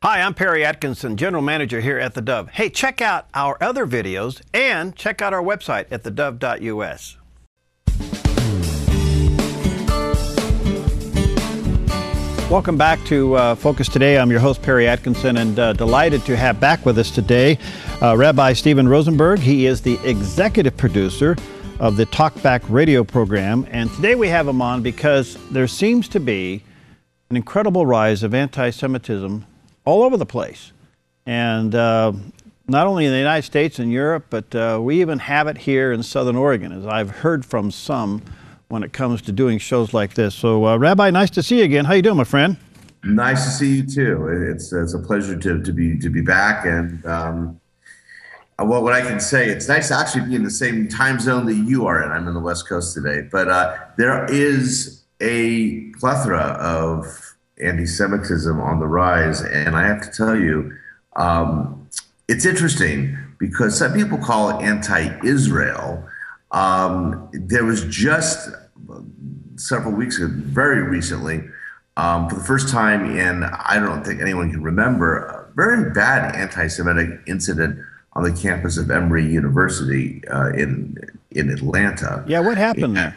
Hi, I'm Perry Atkinson, General Manager here at theDove. Hey, check out our other videos and check out our website at thedove.us. Welcome back to Focus Today. I'm your host, Perry Atkinson, and delighted to have back with us today Rabbi Steven Rosenberg. He is the executive producer of the TalkBack radio program, and today we have him on because there seems to be an incredible rise of anti-Semitism all over the place, and not only in the United States and Europe, but we even have it here in Southern Oregon, as I've heard from some when it comes to doing shows like this. So, Rabbi, nice to see you again. How you doing, my friend? Nice to see you too. It's a pleasure to be back, and what I can say, it's nice to actually be in the same time zone that you are in. I'm in the West Coast today, but there is a plethora of anti-Semitism on the rise, and I have to tell you, it's interesting because some people call it anti-Israel. There was just several weeks ago, very recently, for the first time in, I don't think anyone can remember, a very bad anti-Semitic incident on the campus of Emory University in Atlanta. Yeah, what happened there?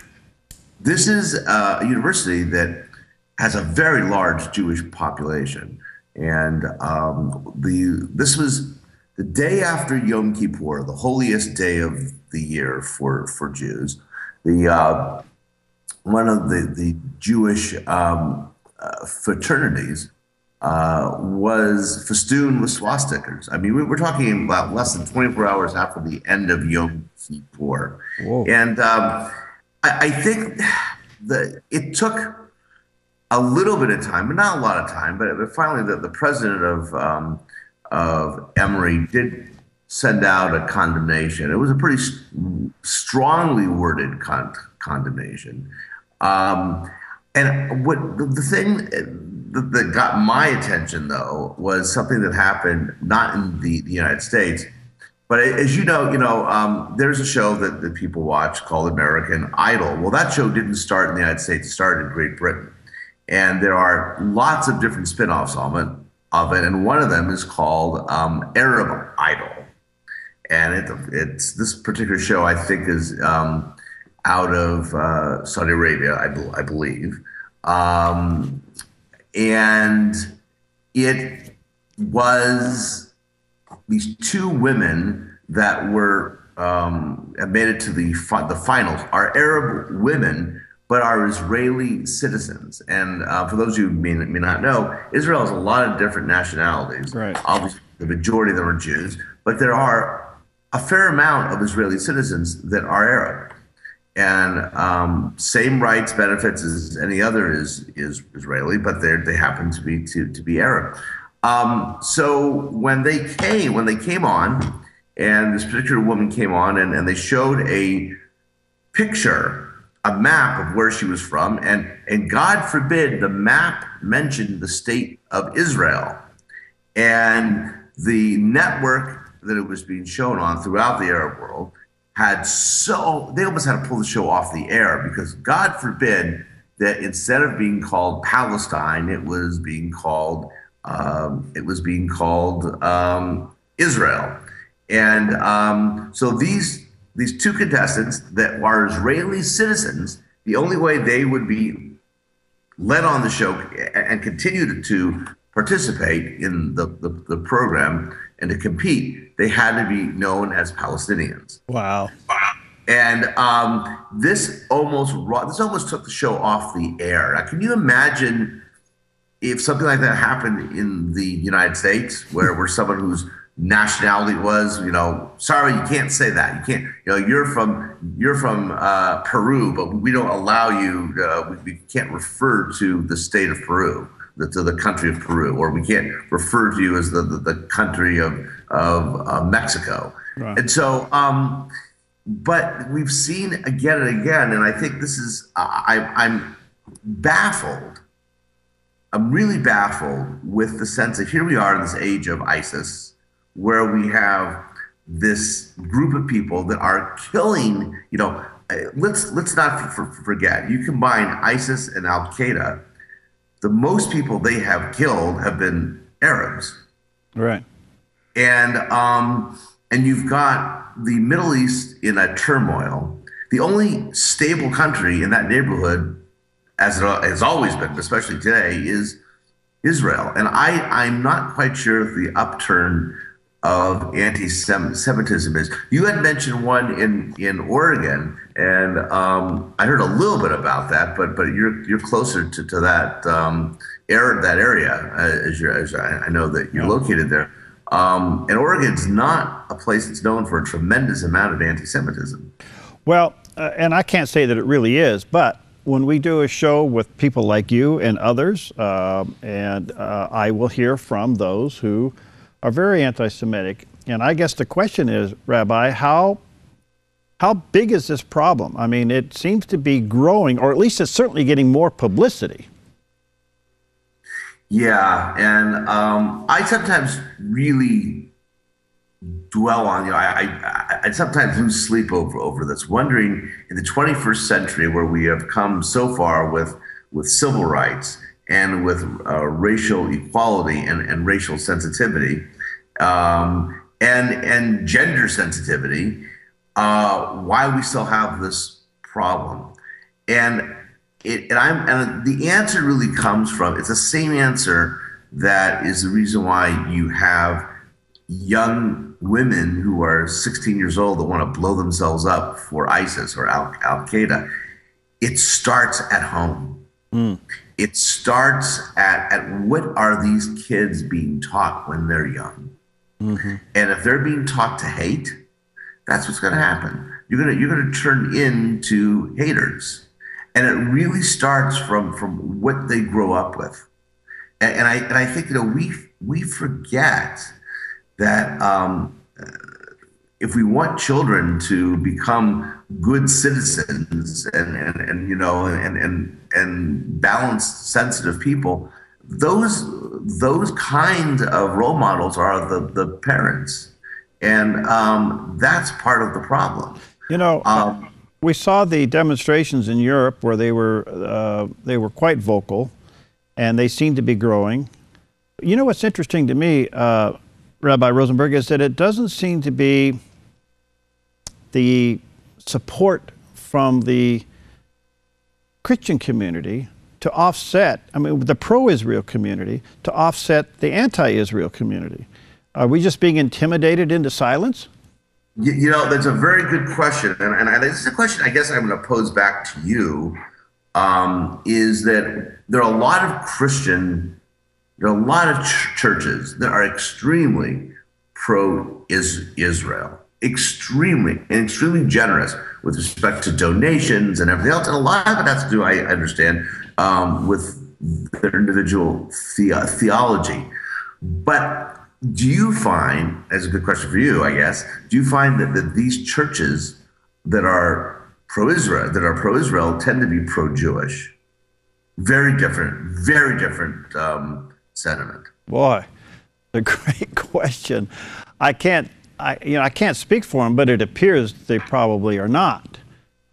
This is a university that has a very large Jewish population, and this was the day after Yom Kippur, the holiest day of the year for Jews. One of the Jewish fraternities was festooned with swastikas. I mean, we're talking about less than 24 hours after the end of Yom Kippur. Whoa. And I think that it took a little bit of time, but not a lot of time. But finally, the president of Emory did send out a condemnation. It was a pretty strongly worded condemnation. And what the thing that got my attention, though, was something that happened not in the United States, but as you know, there's a show that people watch called American Idol. Well, that show didn't start in the United States; it started in Great Britain. And there are lots of different spin-offs of it, and one of them is called Arab Idol. And it's this particular show, I think, is out of Saudi Arabia, I believe. And it was these two women that were made it to the finals are Arab women, but are Israeli citizens. And for those of you who may not know, Israel has a lot of different nationalities. Right. Obviously, the majority of them are Jews, but there are a fair amount of Israeli citizens that are Arab. And same rights, benefits as any other is Israeli, but they happen to be Arab. So when they came on, and this particular woman came on, and they showed a picture, a map of where she was from, and God forbid the map mentioned the state of Israel. And the network that it was being shown on throughout the Arab world they almost had to pull the show off the air, because God forbid that instead of being called Palestine, it was being called Israel. And so these two contestants that are Israeli citizens, the only way they would be let on the show and continue to participate in the program and to compete, they had to be known as Palestinians. Wow. And this almost took the show off the air. Now, can you imagine if something like that happened in the United States, where someone whose nationality was, sorry, you can't say that. You can't, you're from Peru, but we don't allow you, we can't refer to the state of Peru, to the country of Peru, or we can't refer to you as the country of Mexico. Right. And so, but we've seen again and again, and I think this is, I'm baffled. I'm really baffled with the sense that here we are in this age of ISIS, where we have this group of people that are killing, let's not forget, you combine ISIS and Al-Qaeda, the most people they have killed have been Arabs. Right. And you've got the Middle East in a turmoil. The only stable country in that neighborhood, as it has always been, but especially today, is Israel. And I'm not quite sure if the upturn of anti-Semitism is. You had mentioned one in Oregon, and I heard a little bit about that, but you're closer to that area, as I know that you're located there. And Oregon's not a place that's known for a tremendous amount of anti-Semitism. Well, and I can't say that it really is, but when we do a show with people like you and others, I will hear from those who are very anti-Semitic. And I guess the question is, Rabbi, how big is this problem? I mean, it seems to be growing, or at least it's certainly getting more publicity. Yeah, and I sometimes really dwell on, I sometimes lose sleep over this, wondering in the 21st century, where we have come so far with civil rights and with racial equality and racial sensitivity and gender sensitivity, why we still have this problem. And the answer really comes from, it's the same answer that is the reason why you have young women who are 16 years old that want to blow themselves up for ISIS or Al-Qaeda. It starts at home. It starts at what are these kids being taught when they're young? And if they're being taught to hate, that's what's going to happen. You're going to turn into haters. And it really starts from what they grow up with. And I think, we forget that if we want children to become good citizens and balanced, sensitive people, those kind of role models are the parents, and that's part of the problem. We saw the demonstrations in Europe where they were quite vocal, and they seem to be growing. You know what's interesting to me, Rabbi Rosenberg, is that it doesn't seem to be the support from the Christian community to offset, the pro-Israel community, to offset the anti-Israel community. Are we just being intimidated into silence? That's a very good question. And this is a question I guess I'm going to pose back to you, is that there are a lot of churches that are extremely pro-Israel, extremely generous with respect to donations and everything else. And a lot of it has to do, I understand, with their individual theology. But do you find, as a good question for you, I guess, do you find that these churches that are pro-Israel tend to be pro-Jewish? Very different sentiment. Boy, a great question. I can't speak for them, but it appears they probably are not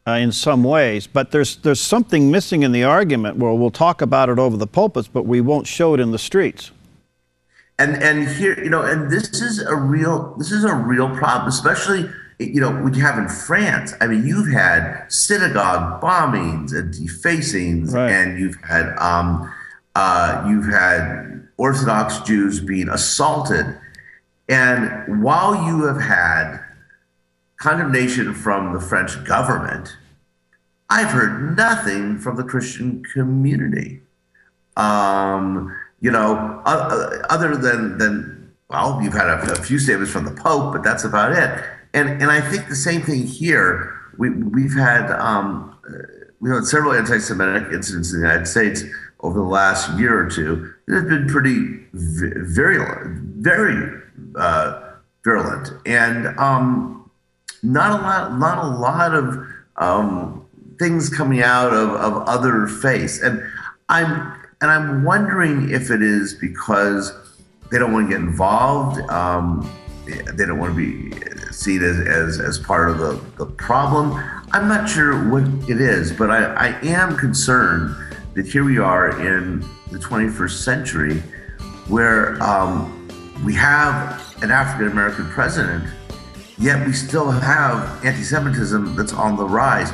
in some ways. But there's something missing in the argument where we'll talk about it over the pulpits, but we won't show it in the streets. And here, and this is a real problem, especially, what you have in France. I mean, you've had synagogue bombings and defacings, right, and you've had Orthodox Jews being assaulted. And while you have had condemnation from the French government, I've heard nothing from the Christian community. Other than you've had a few statements from the Pope, but that's about it. And I think the same thing here. We've had several anti-Semitic incidents in the United States over the last year or two that have been pretty virulent, and not a lot of things coming out of other faiths. And I'm wondering if it is because they don't want to get involved. They don't want to be seen as part of the problem. I'm not sure what it is, but I am concerned that here we are in the 21st century where we have an African-American president, yet we still have anti-Semitism that's on the rise.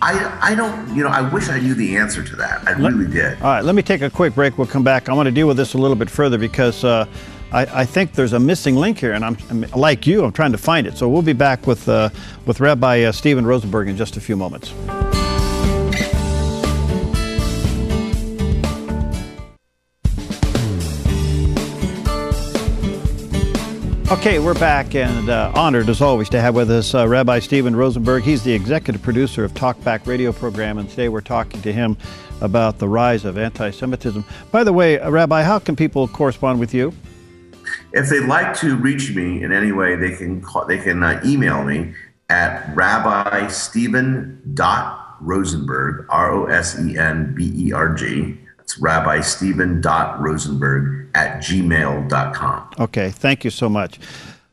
I don't, I wish I knew the answer to that. I really did. All right, let me take a quick break. We'll come back. I want to deal with this a little bit further because I think there's a missing link here, and I'm like you, I'm trying to find it. So we'll be back with Rabbi Steven Rosenberg in just a few moments. Okay, we're back, and honored as always to have with us Rabbi Steven Rosenberg. He's the executive producer of TalkBack radio program, and today we're talking to him about the rise of anti-Semitism. By the way, Rabbi, how can people correspond with you? If they'd like to reach me in any way, they can email me at rabbisteven.rosenberg, Rosenberg. It's rabbisteven.rosenberg@gmail.com. Okay, thank you so much.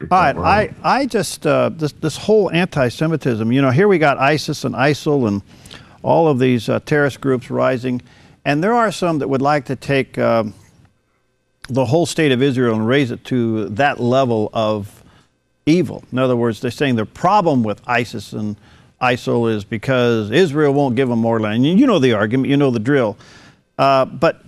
All right, I just, this whole anti-Semitism, here we got ISIS and ISIL and all of these terrorist groups rising, and there are some that would like to take the whole state of Israel and raise it to that level of evil. In other words, they're saying the problem with ISIS and ISIL is because Israel won't give them more land. You know the argument, you know the drill. But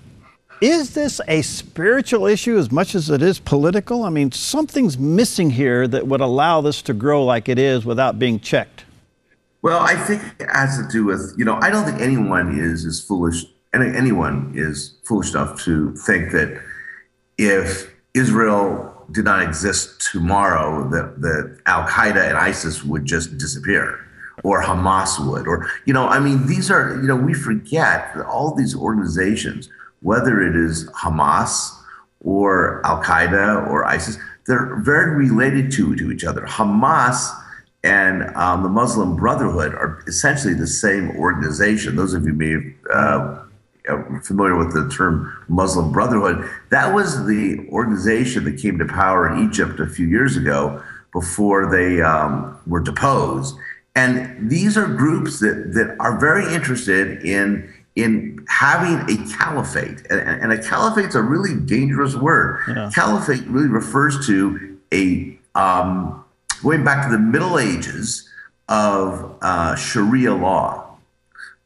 is this a spiritual issue as much as it is political? I mean, something's missing here that would allow this to grow like it is without being checked. Well, I think it has to do with, I don't think anyone is as foolish, anyone is foolish enough to think that if Israel did not exist tomorrow, that Al-Qaeda and ISIS would just disappear. Or Hamas would, or, these are, we forget that all these organizations, whether it is Hamas or Al-Qaeda or ISIS, they're very related to each other. Hamas and the Muslim Brotherhood are essentially the same organization. Those of you may be familiar with the term Muslim Brotherhood. That was the organization that came to power in Egypt a few years ago before they were deposed. And these are groups that are very interested in having a caliphate. And a caliphate's a really dangerous word. Yeah. Caliphate really refers to a, going back to the Middle Ages of Sharia law.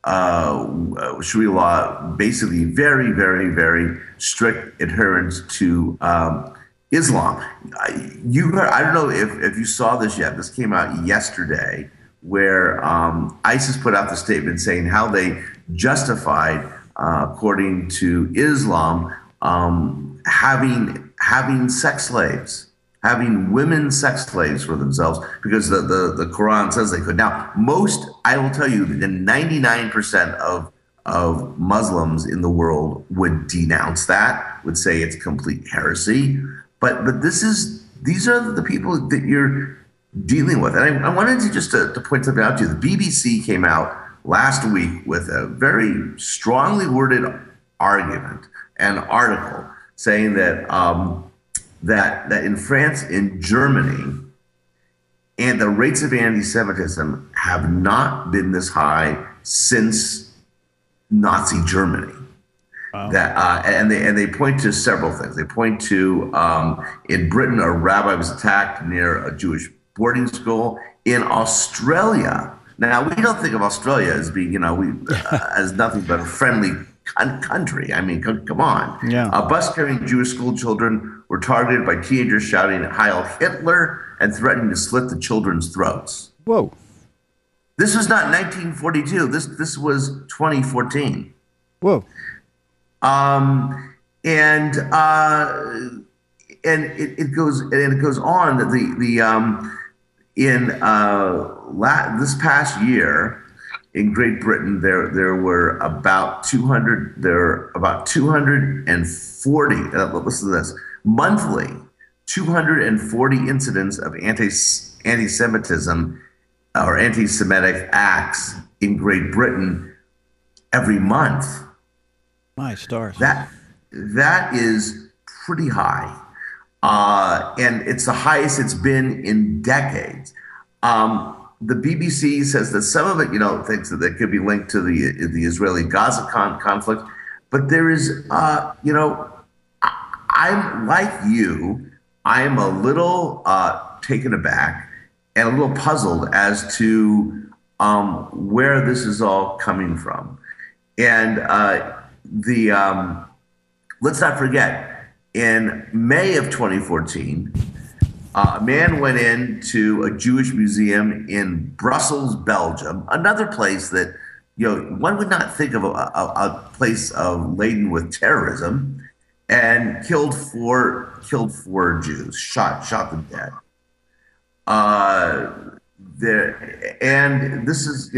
Sharia law, basically very, very, very strict adherence to Islam. I don't know if you saw this yet. This came out yesterday, where ISIS put out the statement saying how they justified, according to Islam, having sex slaves, having women sex slaves for themselves, because the Quran says they could. Now, I will tell you that 99% of Muslims in the world would denounce that, would say it's complete heresy. But these are the people that you're dealing with. And I wanted to just to point something out to you. The BBC came out last week with a very strongly worded argument, an article saying that that in France and Germany, and the rates of anti-Semitism have not been this high since Nazi Germany. Wow. And they point to several things. They point to in Britain, a rabbi was attacked near a Jewish boarding school. In Australia, now we don't think of Australia as being, as nothing but a friendly country. I mean, come on. Yeah. A bus carrying Jewish school children were targeted by teenagers shouting Heil Hitler and threatening to slit the children's throats. Whoa. This was not 1942. This was 2014. Whoa. And it goes on that this past year in Great Britain there were about 240. Listen to this. Monthly, 240 incidents of anti-Semitism or anti-Semitic acts in Great Britain every month. My stars. That is pretty high. And it's the highest it's been in decades. The BBC says that some of it, thinks that it could be linked to the Israeli-Gaza conflict. But there is, I I'm like you. I'm a little taken aback and a little puzzled as to where this is all coming from. And let's not forget, in May of 2014, a man went into a Jewish museum in Brussels, Belgium, another place that, one would not think of a place laden with terrorism, and killed four Jews, shot them dead. And this is,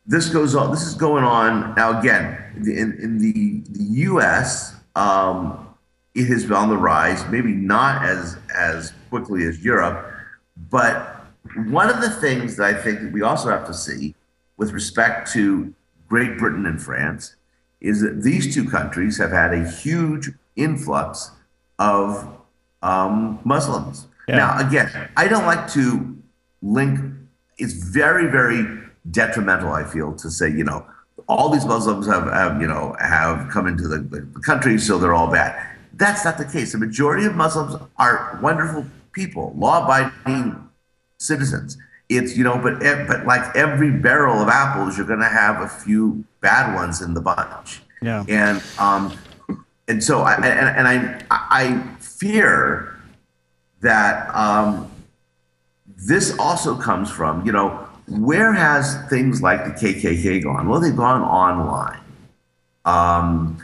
this goes on. This is going on now. Again, in the U.S., it has been on the rise. Maybe not as quickly as Europe, but one of the things that I think that we also have to see with respect to Great Britain and France is that these two countries have had a huge influx of Muslims. Yeah. Now, again, I don't like to link. It's very, very detrimental, I feel, to say, all these Muslims have come into the country, so they're all bad. That's not the case. The majority of Muslims are wonderful people, law-abiding citizens. It's, but like every barrel of apples, you're going to have a few bad ones in the bunch. Yeah. And so I fear that this also comes from, where has things like the KKK gone? Well, they've gone online. And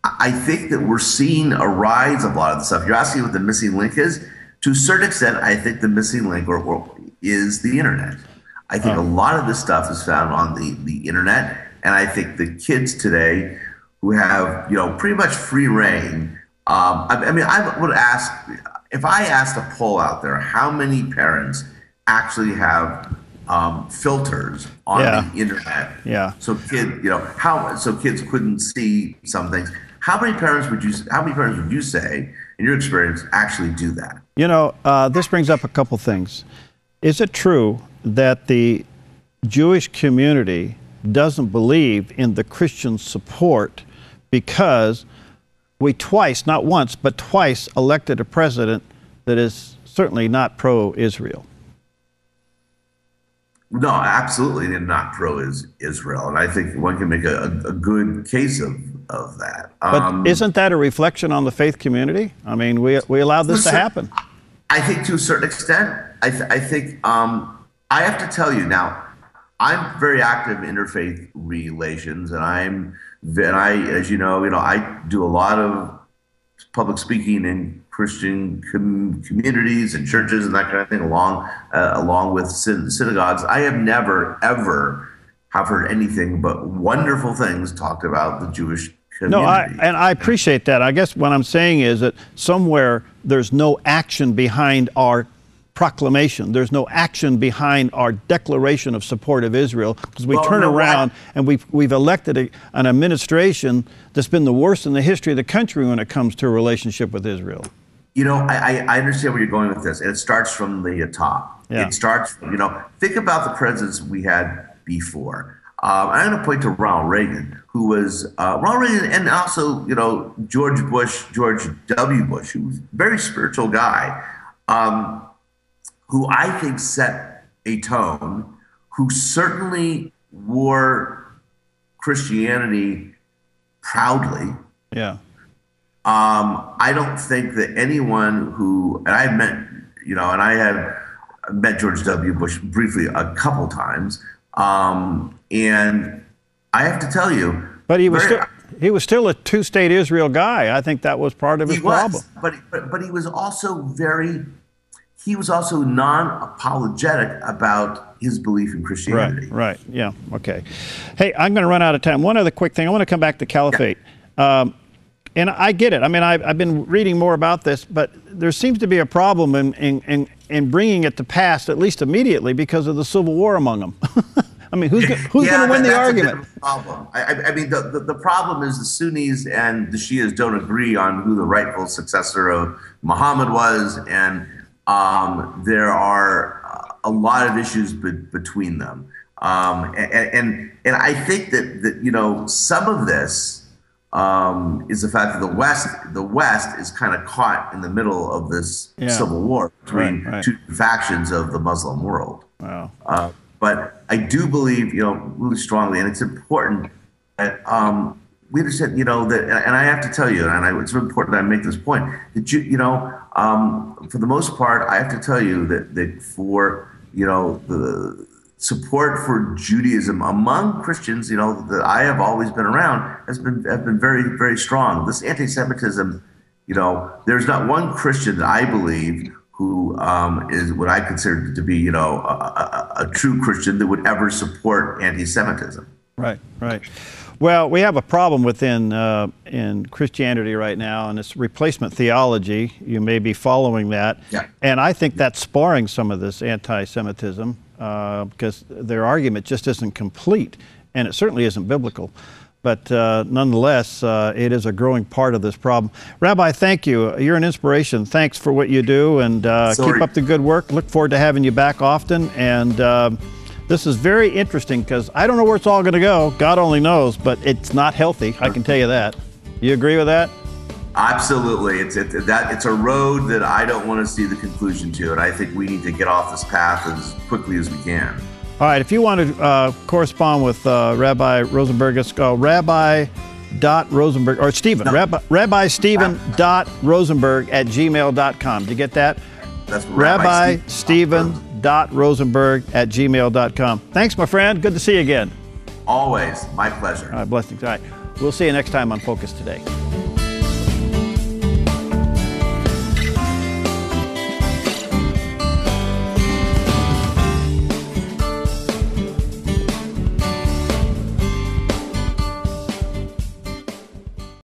I think that we're seeing a rise of a lot of the stuff. You're asking what the missing link is. To a certain extent, I think the missing link is the internet. I think a lot of this stuff is found on the internet. And I think the kids today who have, pretty much free reign. I would ask, if I asked a poll out there, how many parents actually have filters on the internet? Yeah. So kids couldn't see some things. How many parents would you say, in your experience, actually do that? This brings up a couple things. Is it true that the Jewish community doesn't believe in the Christian support because we twice, not once, but twice elected a president that is certainly not pro-Israel? No, absolutely not pro-Israel. And I think one can make a good case of that. But isn't that a reflection on the faith community? I mean, we allowed this to happen. I think to a certain extent. I think I have to tell you now, I'm very active in interfaith relations, and as you know, I do a lot of public speaking in Christian communities and churches and that kind of thing, along with synagogues. I have never, ever have heard anything but wonderful things talked about the Jewish community. No, and I appreciate that. I guess what I'm saying is that somewhere there's no action behind our proclamation. There's no action behind our declaration of support of Israel, because we turn around and we've elected an administration that's been the worst in the history of the country when it comes to a relationship with Israel. I understand where you're going with this, and it starts from the top. Yeah. It starts, think about the presidents we had before. I'm going to point to Ronald Reagan, who was Ronald Reagan, and also, George W. Bush, who was a very spiritual guy, who I think set a tone, who certainly wore Christianity proudly. Yeah. I don't think that anyone who, and I met, and I had met George W. Bush briefly a couple times, and I have to tell you, but he was still a two-state Israel guy. I think that was part of his problem. But he was also non-apologetic about his belief in Christianity. Right. Yeah. Okay. Hey, I'm going to run out of time. One other quick thing. I want to come back to caliphate. Yeah. And I get it. I mean, I've been reading more about this, but there seems to be a problem in bringing it to pass, at least immediately, because of the civil war among them. I mean, who's going to win the argument? Problem. I mean, the problem is the Sunnis and the Shias don't agree on who the rightful successor of Muhammad was, and there are a lot of issues between them. And I think that some of this is the fact that the West is kind of caught in the middle of this civil war between two factions of the Muslim world. Wow. But I do believe, really strongly, and it's important that we understand, that, and I have to tell you, and it's important that I make this point, that for the most part, I have to tell you that for, the support for Judaism among Christians, that I have always been around have been very, very strong. This anti-Semitism, there's not one Christian that I believe who is what I consider to be, a true Christian that would ever support anti-Semitism. Right, right. Well, we have a problem within in Christianity right now, and it's replacement theology. You may be following that. Yeah. And I think that's sparring some of this anti-Semitism because their argument just isn't complete, and it certainly isn't biblical. But nonetheless, it is a growing part of this problem. Rabbi, thank you. You're an inspiration. Thanks for what you do, and keep up the good work. Look forward to having you back often. And this is very interesting because I don't know where it's all going to go. God only knows, but it's not healthy. I can tell you that. You agree with that? Absolutely. It's a road that I don't want to see the conclusion to, and I think we need to get off this path as quickly as we can. All right. If you want to correspond with Rabbi Rosenberg, it's rabbi.rosenberg, or Stephen, Rabbi Steven.rosenberg@gmail.com. Did you get that? That's Rabbi Steven.rosenberg@gmail.com. Thanks, my friend. Good to see you again. Always. My pleasure. All right. Blessings. All right. We'll see you next time on Focus Today.